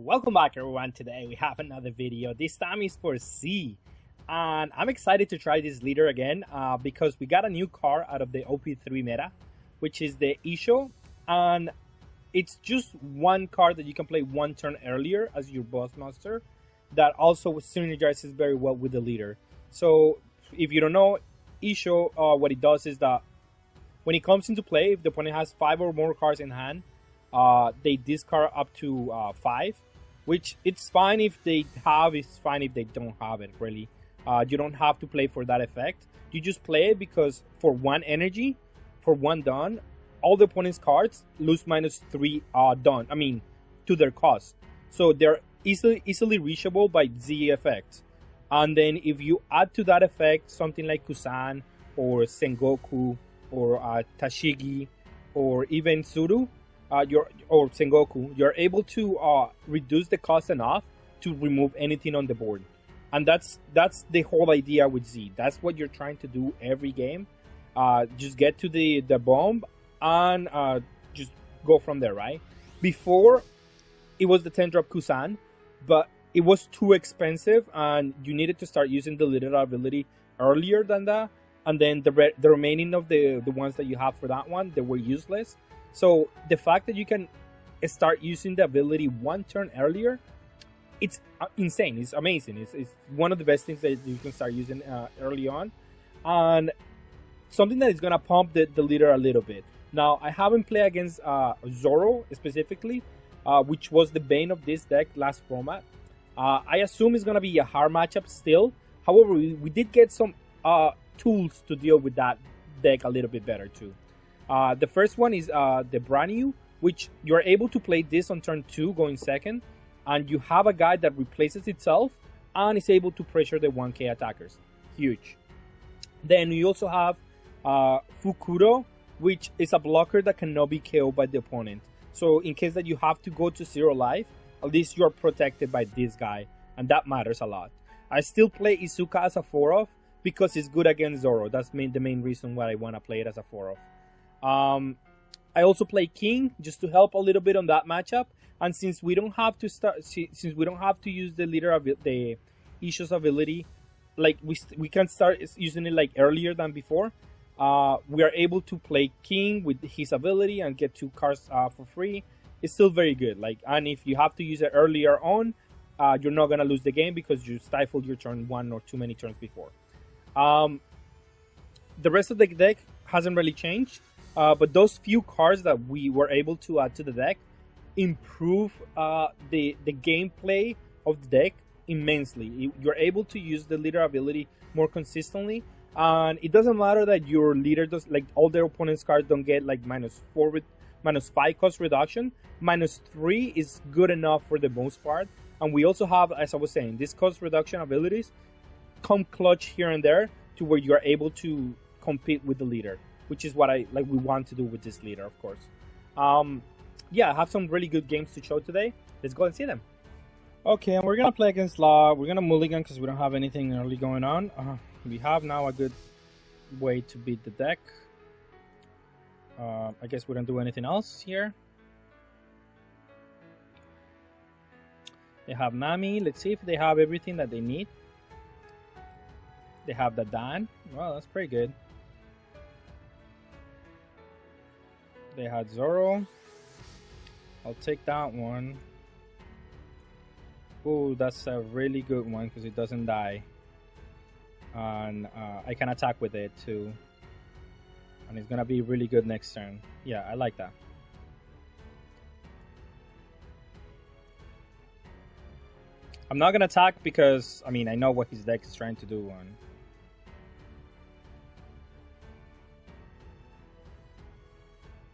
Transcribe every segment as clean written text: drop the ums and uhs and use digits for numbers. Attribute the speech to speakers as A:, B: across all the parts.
A: Welcome back everyone. Today we have another video. This time is for Z, and I'm excited to try this leader again because we got a new card out of the OP3 meta, which is the Isho, and it's just one card that you can play one turn earlier as your boss monster that also synergizes very well with the leader. So if you don't know, Isho, what it does is that when it comes into play, if the opponent has 5 or more cards in hand, they discard up to 5, which it's fine if they have, it's fine if they don't have it, really. You don't have to play for that effect. You just play it because for 1 energy, for 1 dawn, all the opponent's cards lose -3 dawn, to their cost. So they're easily reachable by Z effects. And then if you add to that effect something like Kusan or Sengoku or Tashigi or even Tsuru, or Sengoku, you're able to reduce the cost enough to remove anything on the board. And that's the whole idea with Z. That's what you're trying to do every game. Just get to the bomb and just go from there, right? Before, it was the 10-drop Kusan, but it was too expensive and you needed to start using the leader ability earlier than that. And then the remaining of the ones that you have for that one, they were useless. So the fact that you can start using the ability 1 turn earlier, it's insane. It's amazing. It's one of the best things that you can start using early on, and something that is gonna pump the leader a little bit. Now, I haven't played against Zoro specifically, which was the bane of this deck last format. I assume it's gonna be a hard matchup still. However, we did get some tools to deal with that deck a little bit better too. The first one is the Branyu, which you're able to play this on turn 2 going second, and you have a guy that replaces itself and is able to pressure the 1k attackers. Huge. Then you also have Fukuro, which is a blocker that cannot be KO'd by the opponent. So in case that you have to go to 0 life, at least you're protected by this guy, and that matters a lot. I still play Izuka as a 4-off because it's good against Zoro. That's the main reason why I want to play it as a 4-off. I also play King just to help a little bit on that matchup, and since we don't have to use the leader of the Isho's ability, like we can start using it like earlier than before. We are able to play King with his ability and get 2 cards for free. It's still very good. And if you have to use it earlier on, you're not gonna lose the game because you stifled your turn 1 or too many turns before. The rest of the deck hasn't really changed. But those few cards that we were able to add to the deck improve the gameplay of the deck immensely. You're able to use the leader ability more consistently, and it doesn't matter that your leader does, like, all their opponent's cards don't get like -5 cost reduction. -3 is good enough for the most part. And we also have, as I was saying, these cost reduction abilities come clutch here and there to where you are able to compete with the leader, which is what we want to do with this leader, of course. Yeah, I have some really good games to show today. Let's go and see them. Okay, and we're gonna play against Law. We're gonna mulligan because we don't have anything early going on. We have now a good way to beat the deck. I guess we don't do anything else here. They have Nami. Let's see if they have everything that they need. They have the Dan. Well, that's pretty good. They had Zoro. I'll take that one. Oh, that's a really good one because it doesn't die. And I can attack with it too. And it's gonna be really good next turn. Yeah, I like that. I'm not gonna attack because, I know what his deck is trying to do.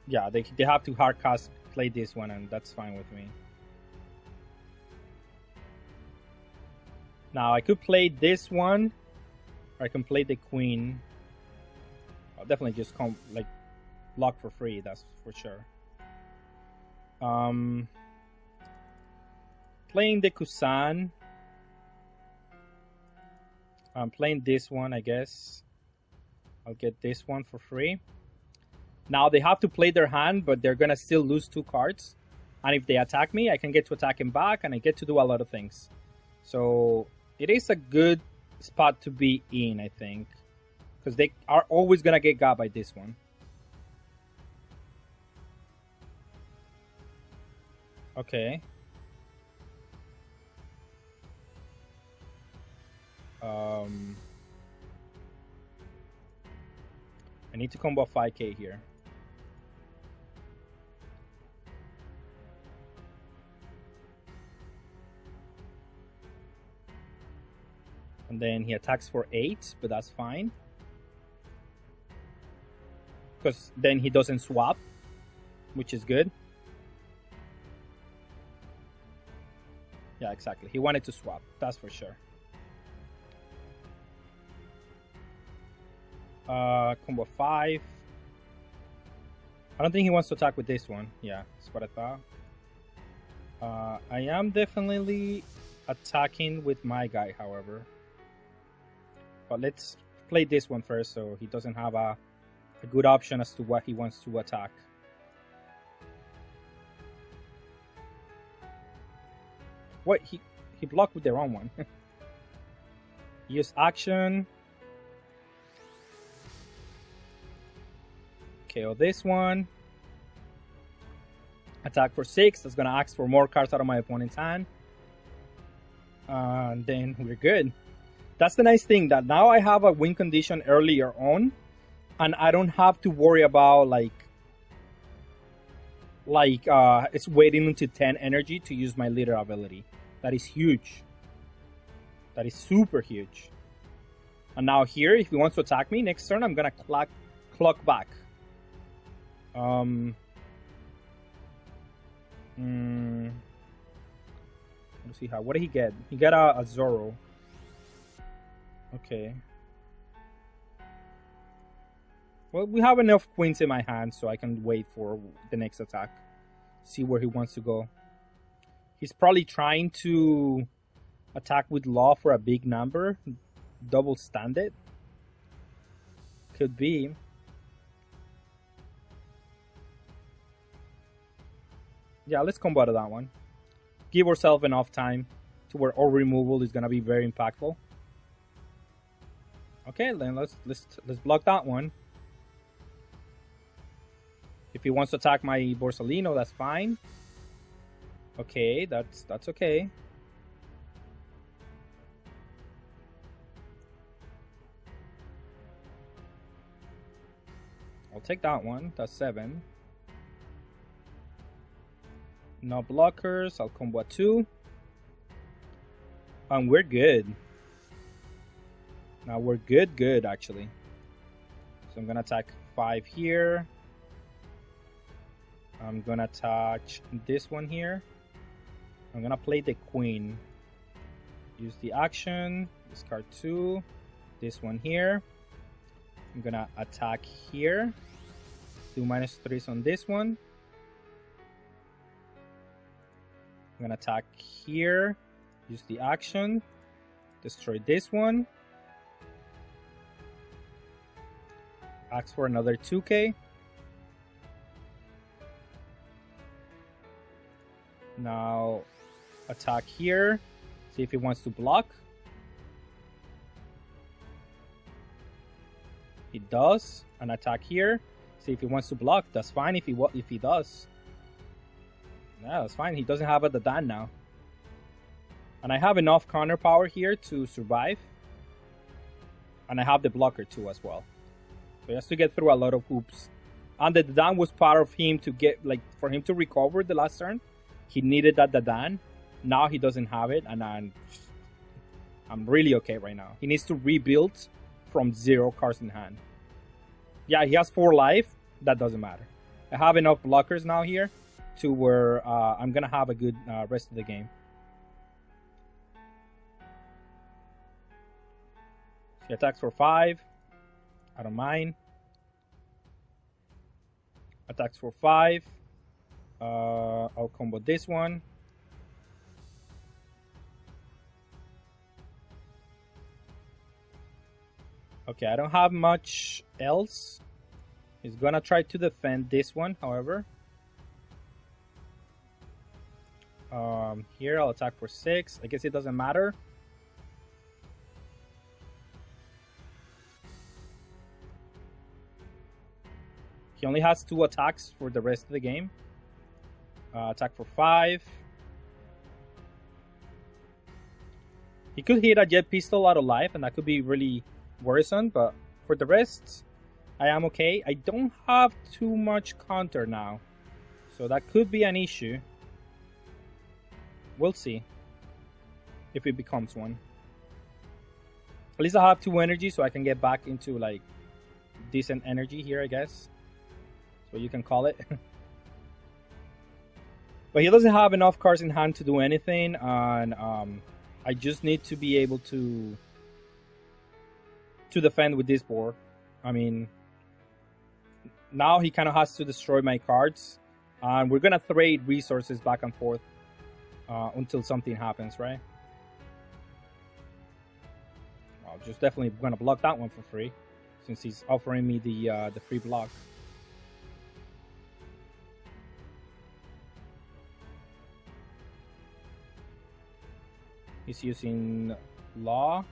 A: Yeah, they have to hard cast play this one, and that's fine with me. Now I could play this one, or I can play the queen. I'll definitely just come block for free. That's for sure. Playing the Kusan. I'm playing this one, I guess. I'll get this one for free. Now they have to play their hand, but they're gonna still lose 2 cards. And if they attack me, I can get to attack him back, and I get to do a lot of things. So it is a good spot to be in, I think. Because they are always going to get got by this one. Okay. I need to combo 5k here. And then he attacks for 8, but that's fine. Because then he doesn't swap, which is good. Yeah, exactly. He wanted to swap, that's for sure. Combo 5. I don't think he wants to attack with this one. Yeah, that's what I thought. I am definitely attacking with my guy, however. But let's play this one first so he doesn't have a good option as to what he wants to attack. What? He blocked with the wrong one. Use action. KO this one. Attack for 6. That's gonna ask for more cards out of my opponent's hand. And then we're good. That's the nice thing, that now I have a win condition earlier on, and I don't have to worry about it's waiting until 10 energy to use my leader ability. That is huge. That is super huge. And now here, if he wants to attack me next turn, I'm gonna clock back. Let's see how. What did he get? He got a Zoro. Okay. Well, we have enough queens in my hand, so I can wait for the next attack. See where he wants to go. He's probably trying to attack with Law for a big number. Double stand it. Could be. Yeah, let's combo out of that one. Give ourselves enough time to where all removal is gonna be very impactful. Okay, then let's block that one. If he wants to attack my Borsalino, that's fine. Okay, that's okay. I'll take that one. That's 7. No blockers. I'll combo 2. And we're good. Now we're good actually. So I'm gonna attack 5 here. I'm gonna attach this one here. I'm gonna play the queen. Use the action. Discard 2. This one here. I'm gonna attack here. Do -3s on this one. I'm gonna attack here. Use the action. Destroy this one. Ask for another 2k. Now attack here. See if he wants to block. He does. And attack here. See if he wants to block. That's fine if he does. Yeah, that's fine. He doesn't have a Dadan now. And I have enough counter power here to survive. And I have the blocker too as well. So he has to get through a lot of hoops. And the Dadan was part of him to get, for him to recover the last turn. He needed that Dadan. Now he doesn't have it, and I'm really okay right now. He needs to rebuild from 0 cards in hand. Yeah, he has 4 life. That doesn't matter. I have enough blockers now here to where I'm gonna have a good rest of the game. He attacks for 5. I don't mind. Attacks for 5. I'll combo this one. Okay, I don't have much else. He's gonna try to defend this one, however. Here I'll attack for 6. I guess it doesn't matter. He only has 2 attacks for the rest of the game. Attack for 5. He could hit a jet pistol out of life, and that could be really worrisome, but for the rest, I am okay. I don't have too much counter now, so that could be an issue. We'll see if it becomes one. At least I have 2 energy, so I can get back into like decent energy here, I guess. So you can call it. But he doesn't have enough cards in hand to do anything, and I just need to be able to defend with this board. I mean, now he kind of has to destroy my cards, and we're gonna trade resources back and forth until something happens, right? I'm just definitely gonna block that one for free, since he's offering me the free block. He's using Law.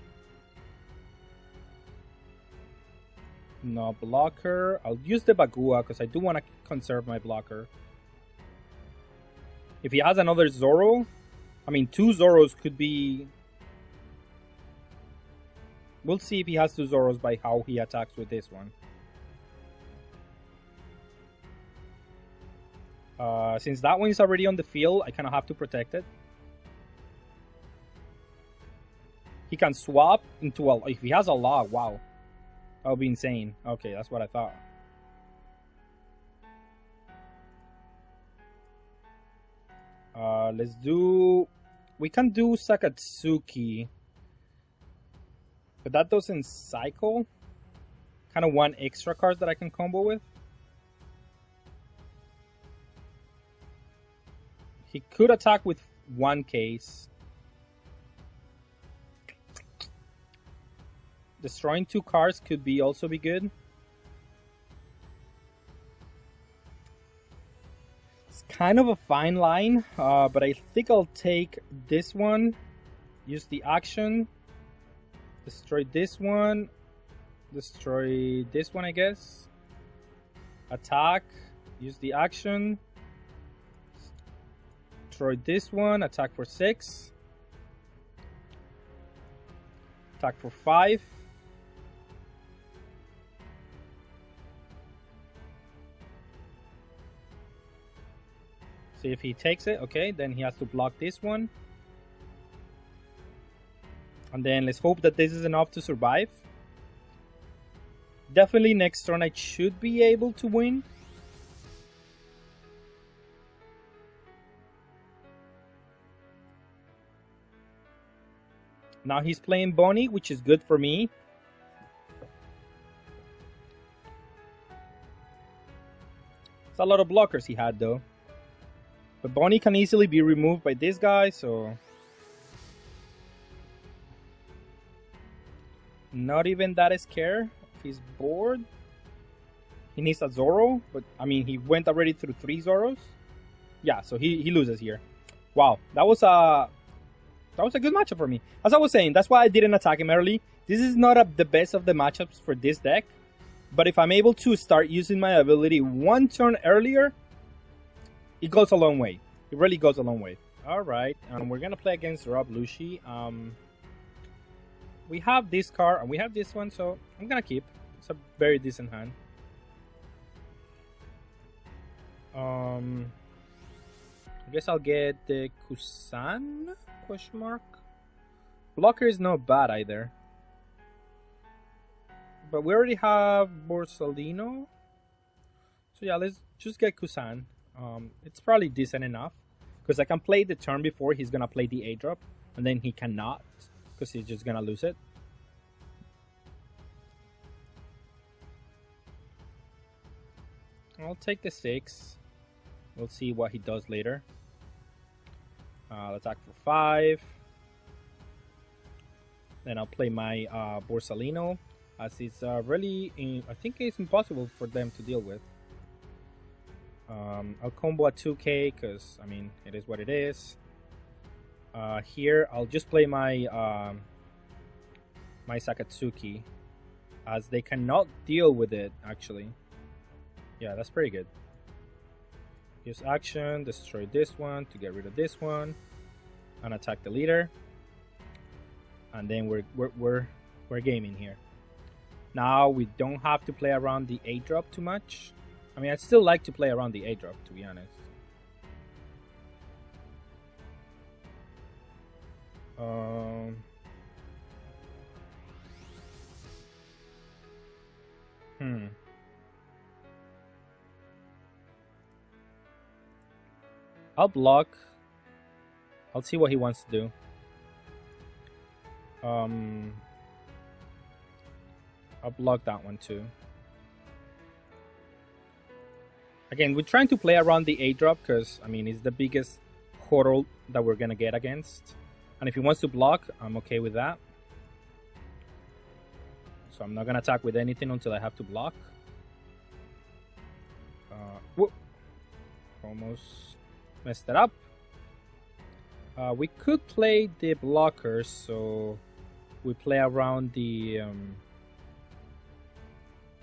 A: No blocker. I'll use the Bagua because I do want to conserve my blocker. If he has another Zoro, I mean 2 Zoros could be... We'll see if he has 2 Zoros by how he attacks with this one. Since that one is already on the field, I kind of have to protect it. He can swap into a... If he has a log, wow. That would be insane. Okay, that's what I thought. Let's do... We can do Sakatsuki. But that doesn't cycle. Kind of 1 extra card that I can combo with. He could attack with 1 case. Destroying 2 cards could be also be good. It's kind of a fine line, but I think I'll take this one. Use the action. Destroy this one. Destroy this one, I guess. Attack. Use the action. Destroy this one. Attack for 6. Attack for 5. If he takes it, okay, then he has to block this one. And then let's hope that this is enough to survive. Definitely next turn I should be able to win. Now he's playing Bonnie, which is good for me. It's a lot of blockers he had though. But Bonnie can easily be removed by this guy, so... Not even that scared if he's bored. He needs a Zoro, but I mean, he went already through 3 Zoros. Yeah, so he loses here. Wow, that was a good matchup for me. As I was saying, that's why I didn't attack him early. This is not the best of the matchups for this deck. But if I'm able to start using my ability 1 turn earlier, it goes a long way. It really goes a long way. Alright, we're going to play against Rob Lushi. We have this card and we have this one, so I'm going to keep. It's a very decent hand. I guess I'll get the Kusan? Question mark? Blocker is not bad either. But we already have Borsalino. So yeah, let's just get Kusan. It's probably decent enough. Because I can play the turn before he's going to play the A-drop. And then he cannot. Because he's just going to lose it. I'll take the 6. We'll see what he does later. I'll attack for 5. Then I'll play my Borsalino. As it's really, I think it's impossible for them to deal with. I'll combo a 2k because, I mean, it is what it is. Here, I'll just play my my Sakatsuki, as they cannot deal with it, actually. Yeah, that's pretty good. Use action, destroy this one to get rid of this one, and attack the leader. And then we're gaming here. Now we don't have to play around the 8-drop too much. I mean, I'd still like to play around the 8-drop, to be honest. I'll block. I'll see what he wants to do. I'll block that one too. Again, we're trying to play around the 8-drop because, I mean, it's the biggest hurdle that we're going to get against. And if he wants to block, I'm okay with that. So I'm not going to attack with anything until I have to block. Whoop. Almost messed that up. We could play the blockers, so we play around the...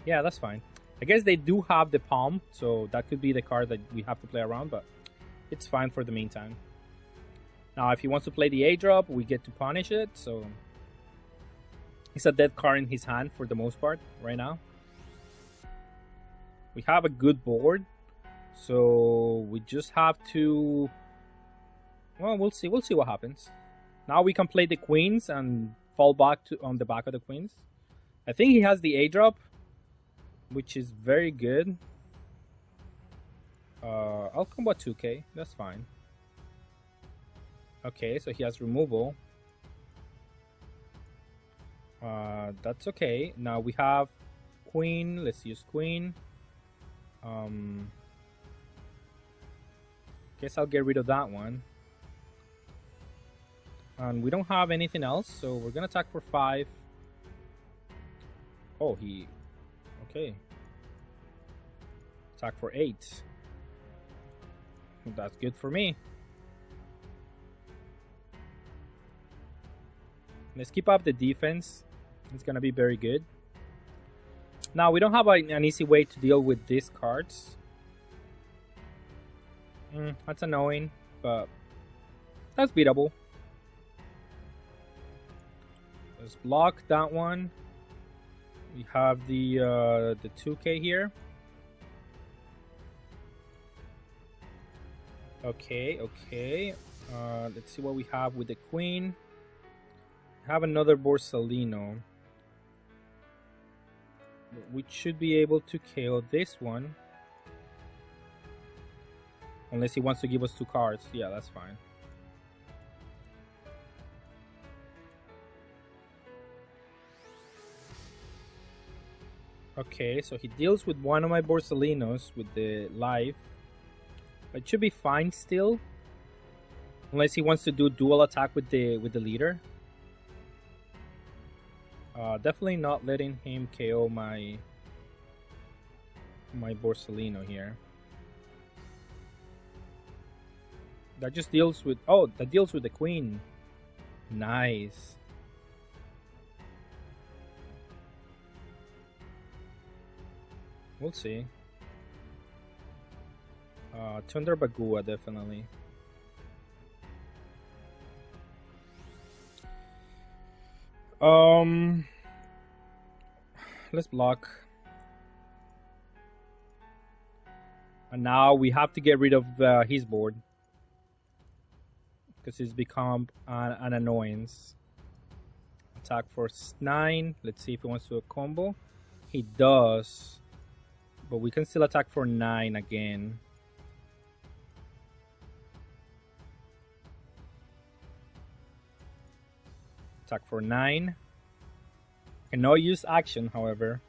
A: Yeah, that's fine. I guess they do have the palm, so that could be the card that we have to play around, but it's fine for the meantime. Now, if he wants to play the 8-drop, we get to punish it, so... It's a dead card in his hand for the most part right now. We have a good board, so we just have to... Well, we'll see what happens. Now we can play the queens and fall back on the back of the queens. I think he has the 8-drop, which is very good. I'll combo 2k, that's fine. Okay, so he has removal. That's okay. Now we have queen. Let's use queen. Guess I'll get rid of that one. And we don't have anything else, so we're gonna attack for 5. Oh, he... Okay. Attack for 8. That's good for me. Let's keep up the defense. It's gonna be very good. Now, we don't have an easy way to deal with these cards. That's annoying, but that's beatable. Let's block that one. We have the 2k here. Okay. Let's see what we have with the queen. We have another Borsalino. We should be able to KO this one. Unless he wants to give us 2 cards. Yeah, that's fine. Okay, so he deals with one of my Borsalinos with the life. It should be fine still. Unless he wants to do dual attack with the leader. Definitely not letting him KO my Borsalino here. That just deals with... Oh, that deals with the queen. Nice. We'll see. Thunder Bagua, definitely. Let's block. And now we have to get rid of his board. Because he's become an annoyance. Attack for 9. Let's see if he wants to do a combo. He does. But we can still attack for 9 again. Attack for 9. Cannot use action, however.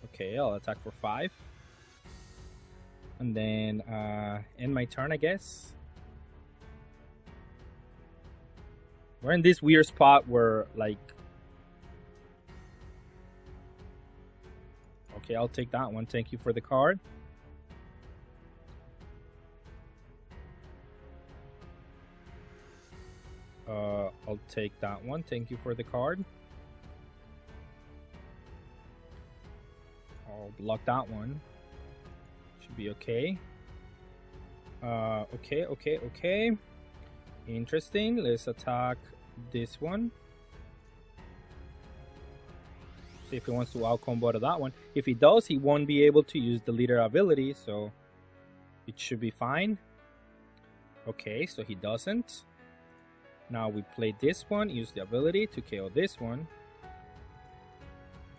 A: Okay, I'll attack for 5. And then end my turn, I guess. We're in this weird spot where, like... Okay, I'll take that one. Thank you for the card. I'll take that one. Thank you for the card. I'll block that one. Should be okay. Okay. Interesting. Let's attack this one. See if he wants to out combo to that one. If he does, he won't be able to use the leader ability, so it should be fine. Okay, so he doesn't. Now we play this one, use the ability to KO this one.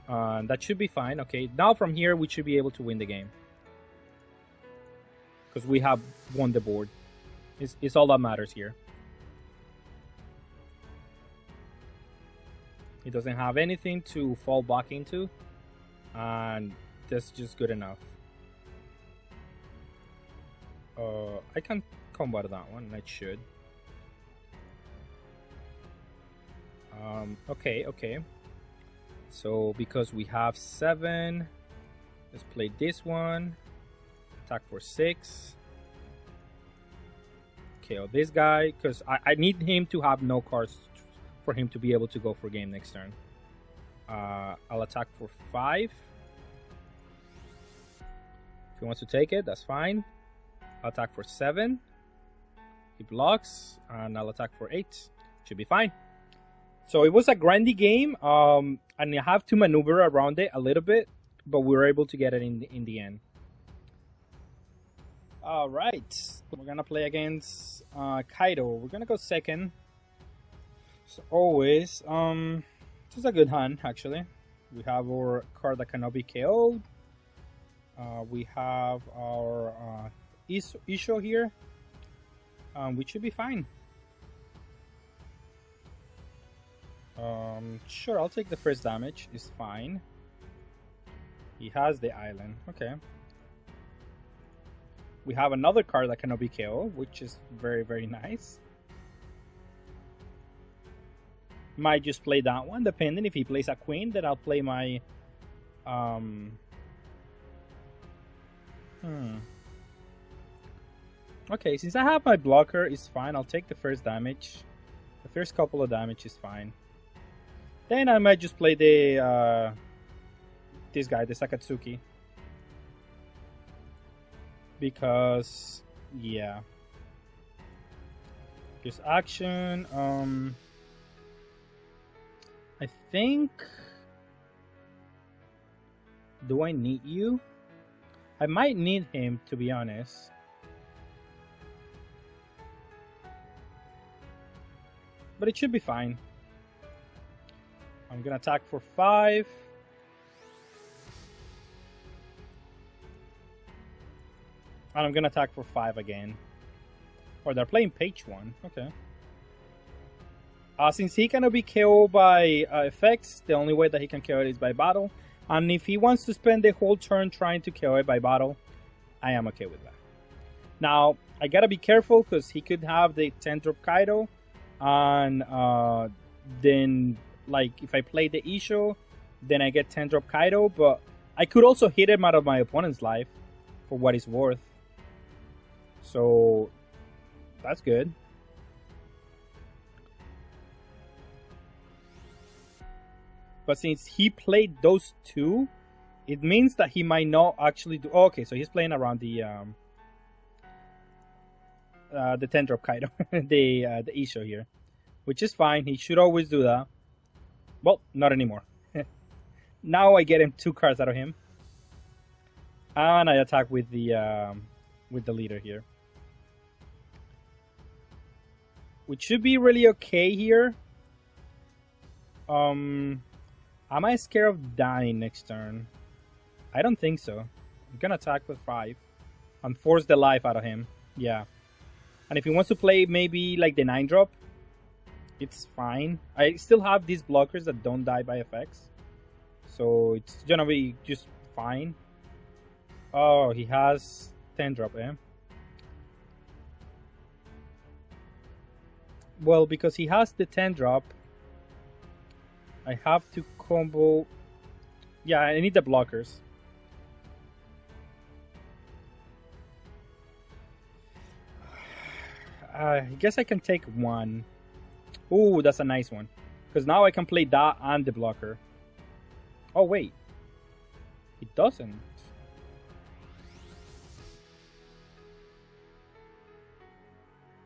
A: That should be fine. Okay, now from here we should be able to win the game. Because we have won the board. It's all that matters here. He doesn't have anything to fall back into. And that's just good enough. I can combo that one. I should. Okay. So because we have 7, let's play this one. Attack for 6. KO this guy because I need him to have no cards for him to be able to go for game next turn. I'll attack for 5. If he wants to take it, that's fine. I'll attack for 7. He blocks, and I'll attack for 8. Should be fine. So it was a grindy game, and I have to maneuver around it a little bit, but we were able to get it in the end. All right, we're gonna play against Kaido. We're gonna go second. So always, this is a good hand actually. We have our card that cannot be KO'd. We have our Isho here. We should be fine. Sure, I'll take the first damage. It's fine. He has the island. Okay. We have another card that cannot be KO, which is very, very nice. Might just play that one, depending. If he plays a queen, then I'll play my... Okay, since I have my blocker, it's fine. I'll take the first damage. The first couple of damage is fine. Then I might just play the this guy, the Sakatsuki. Because yeah. Just action. I think, do I need you? I might need him, to be honest. But it should be fine. I'm gonna attack for 5. And I'm gonna attack for 5 again. Or they're playing page 1. Okay. Since he cannot be KO'd by effects, the only way that he can KO it is by battle. And if he wants to spend the whole turn trying to KO it by battle, I am okay with that. Now, I gotta be careful because he could have the 10-drop Kaido. And then, like, if I play the Isho, then I get 10-drop Kaido. But I could also hit him out of my opponent's life for what it's worth. So, that's good. But since he played those 2, it means that he might not actually do... Oh, okay, so he's playing around the 10-drop Kaido, the Isho here, which is fine. He should always do that. Well, not anymore. Now I get him 2 cards out of him, and I attack with the leader here, which should be really okay here. Am I scared of dying next turn? I don't think so. I'm gonna attack with 5 and force the life out of him. Yeah. And if he wants to play maybe like the 9-drop, it's fine. I still have these blockers that don't die by effects, so it's gonna be just fine. Oh, he has 10-drop, eh? Well, because he has the 10-drop, I have to combo. Yeah, I need the blockers. I guess I can take 1. Ooh, that's a nice one. Because now I can play that and the blocker. Oh, wait. It doesn't.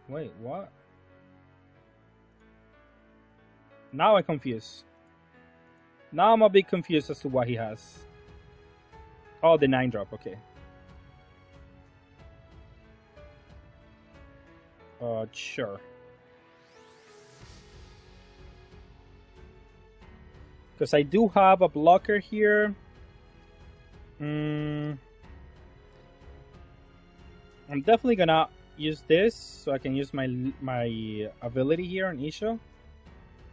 A: Wait, what? Now I'm confused. Now I'm a bit confused as to what he has. Oh, the 9-drop, okay. Sure. Because I do have a blocker here. I'm definitely gonna use this so I can use my ability here on Isho.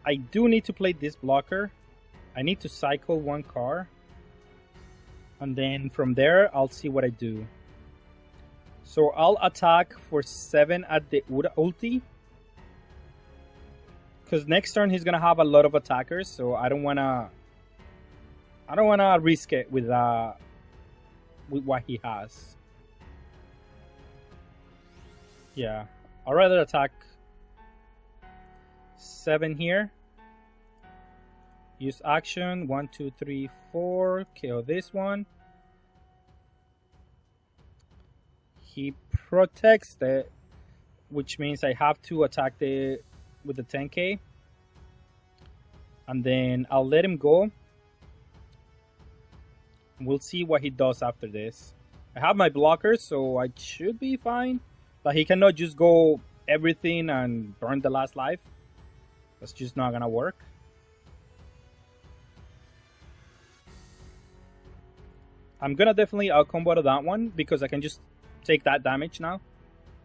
A: I do need to play this blocker. I need to cycle one car. And then from there, I'll see what I do. So I'll attack for 7 at the ulti. Because next turn he's gonna have a lot of attackers, so I don't wanna risk it with what he has. Yeah, I'd rather attack 7 here. Use action 1, 2, 3, 4. KO this one. He protects it, which means I have to attack with the 10k. And then I'll let him go. We'll see what he does after this. I have my blockers, so I should be fine. But he cannot just go everything and burn the last life. That's just not gonna work. I'm gonna definitely outcombo to that one because I can just take that damage now.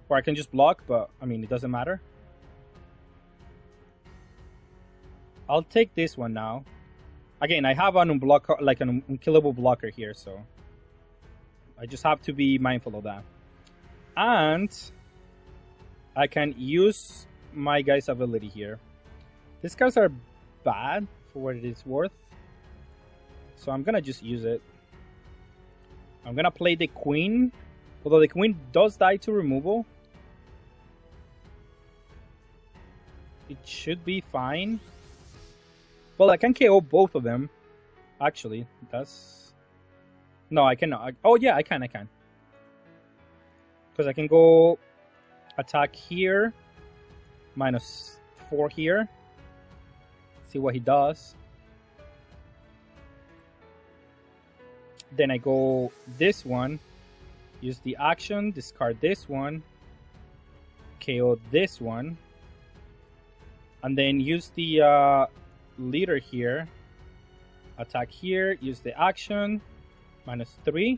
A: Or I can just block, but I mean, it doesn't matter. I'll take this one now. Again, I have an unkillable blocker here, so I just have to be mindful of that. And I can use my guy's ability here. These cards are bad for what it is worth, so I'm gonna just use it. I'm gonna play the queen, although the queen does die to removal. It should be fine. Well, I can KO both of them. Actually, that's... No, I cannot. Oh, yeah, I can. Because I can go attack here. -4 here. See what he does. Then I go this one. Use the action. Discard this one. KO this one. And then use the... leader here, attack here, use the action, -3.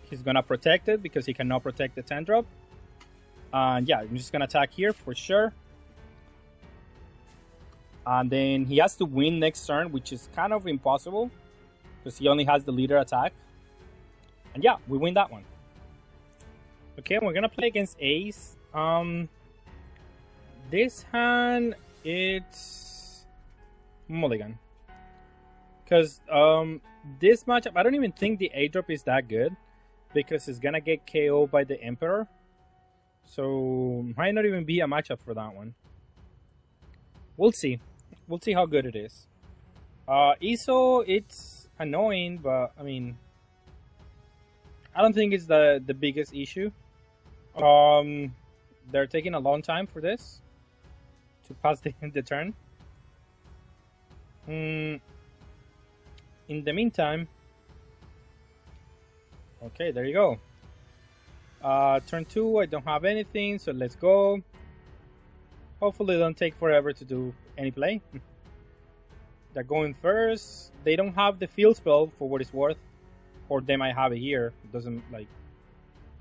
A: He's gonna protect it because he cannot protect the 10-drop. And yeah, I'm just gonna attack here for sure. And then he has to win next turn, which is kind of impossible because he only has the leader attack. And yeah, we win that one. Okay, we're gonna play against Ace. This hand, it's mulligan. Because this matchup, I don't even think the 8-drop is that good. Because it's gonna get KO by the Emperor. So, might not even be a matchup for that one. We'll see. We'll see how good it is. Iso, it's annoying, but I mean... I don't think it's the biggest issue. They're taking a long time for this. To pass the turn. In the meantime, okay, there you go. Turn 2, I don't have anything, so let's go. Hopefully it don't take forever to do any play. They're going first. They don't have the field spell for what it's worth, or they might have it here. It doesn't like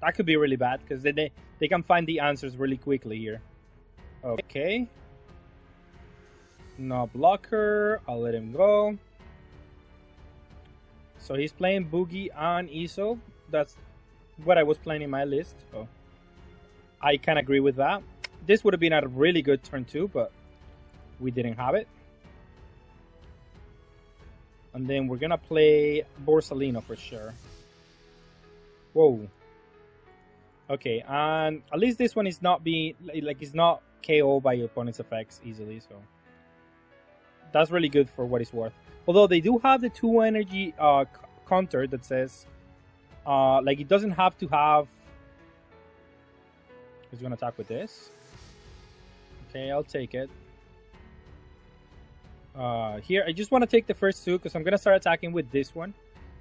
A: that could be really bad because they can find the answers really quickly here. Okay. No blocker. I'll let him go. So he's playing Boogie and Iso. That's what I was playing in my list. So I can agree with that. This would have been a really good turn 2, but we didn't have it. And then we're gonna play Borsalino for sure. Whoa. Okay, and at least this one is not being like it's not KO by your opponent's effects easily, so that's really good for what it's worth. Although they do have the 2 energy counter that says like it doesn't have to have. He's gonna attack with this. Okay, I'll take it. Here I just want to take the first 2 because I'm gonna start attacking with this one,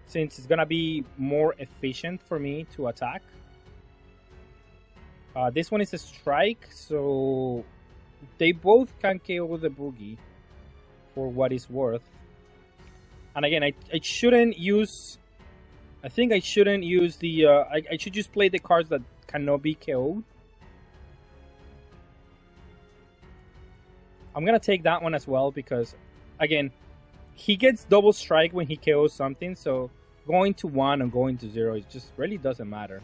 A: since it's gonna be more efficient for me to attack. This one is a strike, so they both can KO the boogie for what it's worth. And again, I shouldn't use. I think I shouldn't use the. I should just play the cards that cannot be KO'd. I'm gonna take that one as well because, again, he gets double strike when he KOs something. So going to 1 and going to 0, it just really doesn't matter.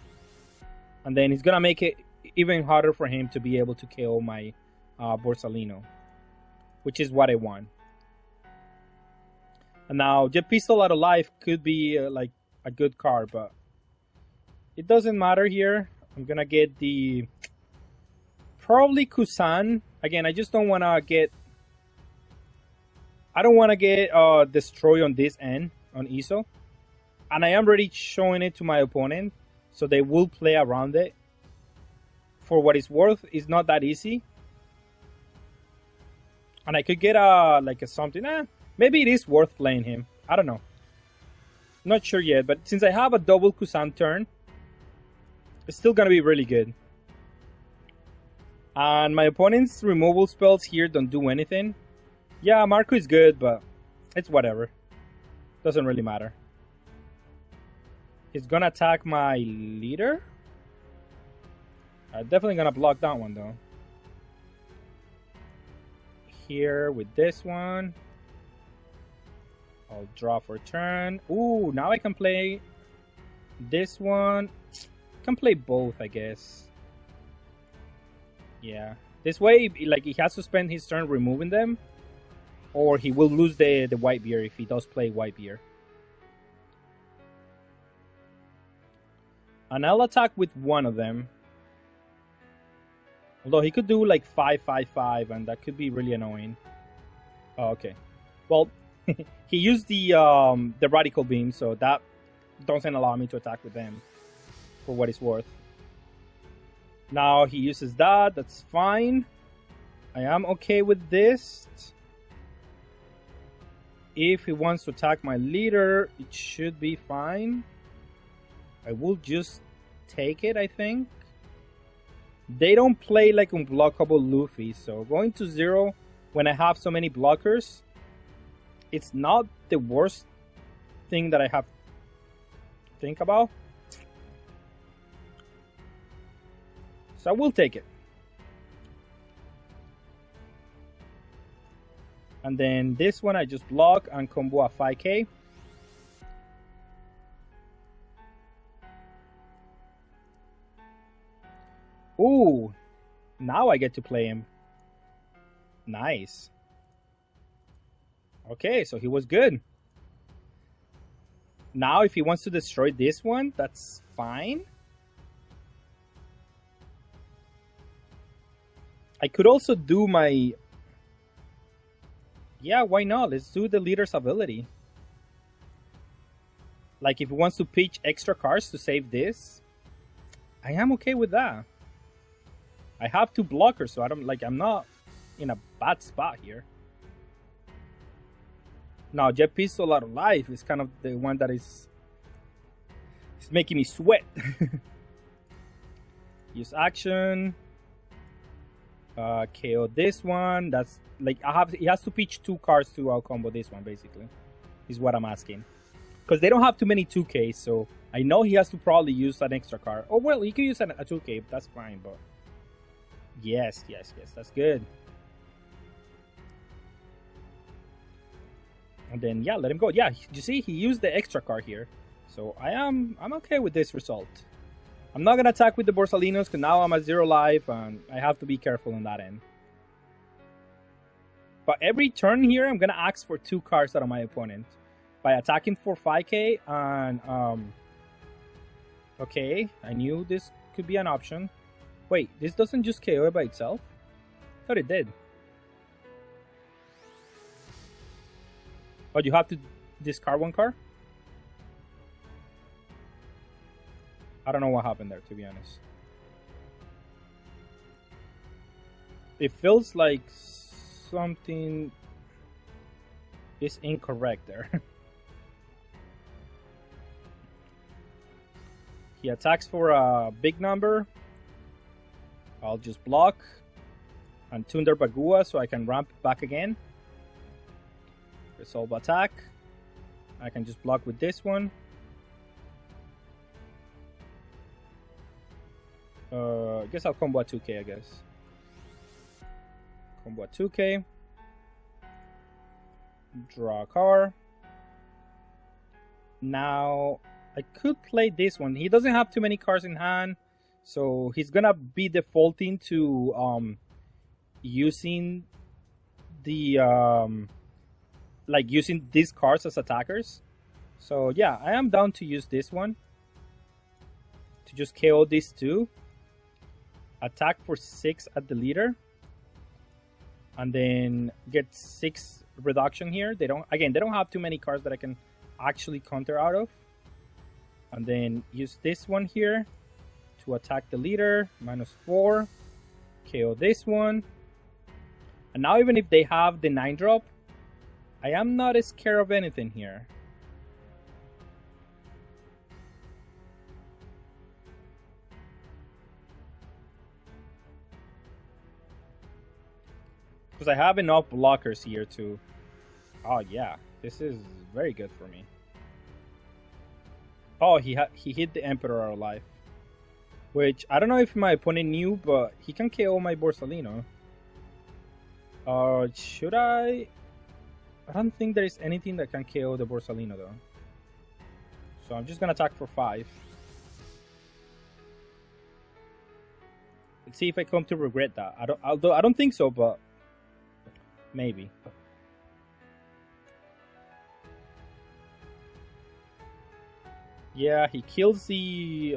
A: And then he's gonna make it even harder for him to be able to KO my Borsalino, which is what I want. And now Jet Pistol out of life could be like a good card, but it doesn't matter here. I'm gonna get the probably Kusan. Again, I just don't want to get. I don't want to get destroyed on this end on ISO, and I am already showing it to my opponent, so they will play around it. For what it's worth, it's not that easy, and I could get like a something. Maybe it is worth playing him. I don't know. Not sure yet, but since I have a double Kusan turn, it's still gonna be really good. And my opponent's removal spells here don't do anything. Yeah, Marco is good, but it's whatever. Doesn't really matter. He's gonna attack my leader. I'm definitely gonna block that one though. Here with this one, I'll draw for turn. Ooh, now I can play this one. I can play both, I guess. Yeah, this way, like, he has to spend his turn removing them, or he will lose the white beer if he does play white beer. And I'll attack with one of them. Although he could do like 5/5/5, and that could be really annoying. Oh, okay. Well, he used the radical beam, so that doesn't allow me to attack with them, for what it's worth. Now he uses that. That's fine. I am okay with this. If he wants to attack my leader, it should be fine. I will just take it, I think. They don't play like unblockable Luffy, so going to 0 when I have so many blockers, it's not the worst thing that I have to think about. So I will take it. And then this one I just block and combo a 5k. Ooh, now I get to play him. Nice. Okay, so he was good. Now if he wants to destroy this one, that's fine. I could also do my... Yeah, why not? Let's do the leader's ability. Like, if he wants to pitch extra cards to save this, I am okay with that. I have 2 blockers, so I'm not in a bad spot here. Now, Jet Pistol out of life is kind of the one that is making me sweat. Use action. KO this one. That's like he has to pitch 2 cards to out combo this one, basically. Is what I'm asking. Because they don't have too many 2Ks, so I know he has to probably use an extra card. Oh well, he can use a 2K, that's fine, but yes, that's good. And then yeah, let him go. Yeah, you see, he used the extra card here, so I'm okay with this result. I'm not gonna attack with the Borsalinos because now I'm at 0 life and I have to be careful on that end. But every turn here, I'm gonna ask for 2 cards out of my opponent by attacking for 5k and okay, I knew this could be an option. Wait, this doesn't just KO it by itself? I thought it did. Oh, you have to discard one card? I don't know what happened there, to be honest. It feels like something is incorrect there. He attacks for a big number. I'll just block and tune their Bagua so I can ramp back again. Resolve attack. I can just block with this one. I guess I'll combo at 2k, I guess. Combo at 2k. Draw a card. Now, I could play this one. He doesn't have too many cards in hand, so he's gonna be defaulting to using the like using these cards as attackers. So yeah, I am down to use this one to just KO these two. Attack for 6 at the leader, and then get 6 reduction here. They don't have too many cards that I can actually counter out of. And then use this one here to attack the leader, -4, KO this one. And now even if they have the 9-drop, I am not as scared of anything here. Because I have enough blockers here to... Oh yeah, this is very good for me. Oh, he hit the Emperor out of life. Which, I don't know if my opponent knew, but he can KO my Borsalino. Should I? I don't think there is anything that can KO the Borsalino though. So I'm just gonna attack for 5. Let's see if I come to regret that. Although I don't think so, but maybe. Yeah, he kills the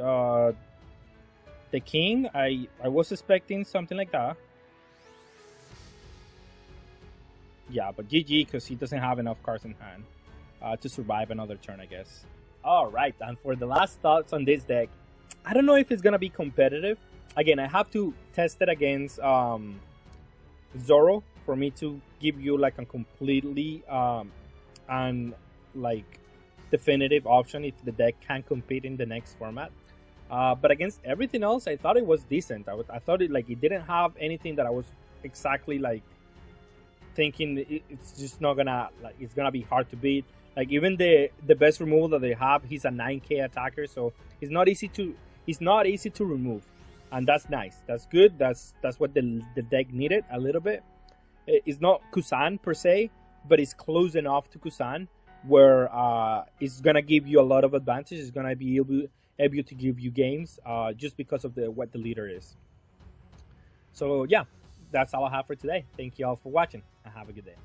A: king. I was expecting something like that. Yeah, but GG, because he doesn't have enough cards in hand to survive another turn, I guess. Alright, and for the last thoughts on this deck, I don't know if it's going to be competitive. Again, I have to test it against Zoro for me to give you like a completely and like definitive option if the deck can compete in the next format. But against everything else, I thought it was decent. I thought it didn't have anything that I was exactly like thinking it's just not gonna it's gonna be hard to beat. Like even the best removal that they have, he's a 9k attacker, so he's not easy to remove, and that's nice. That's good. That's what the deck needed a little bit. It's not Kusan per se, but it's close enough to Kusan where it's gonna give you a lot of advantage. It's gonna be able to give you games just because of what the leader is. So yeah, that's all I have for today. Thank you all for watching and have a good day.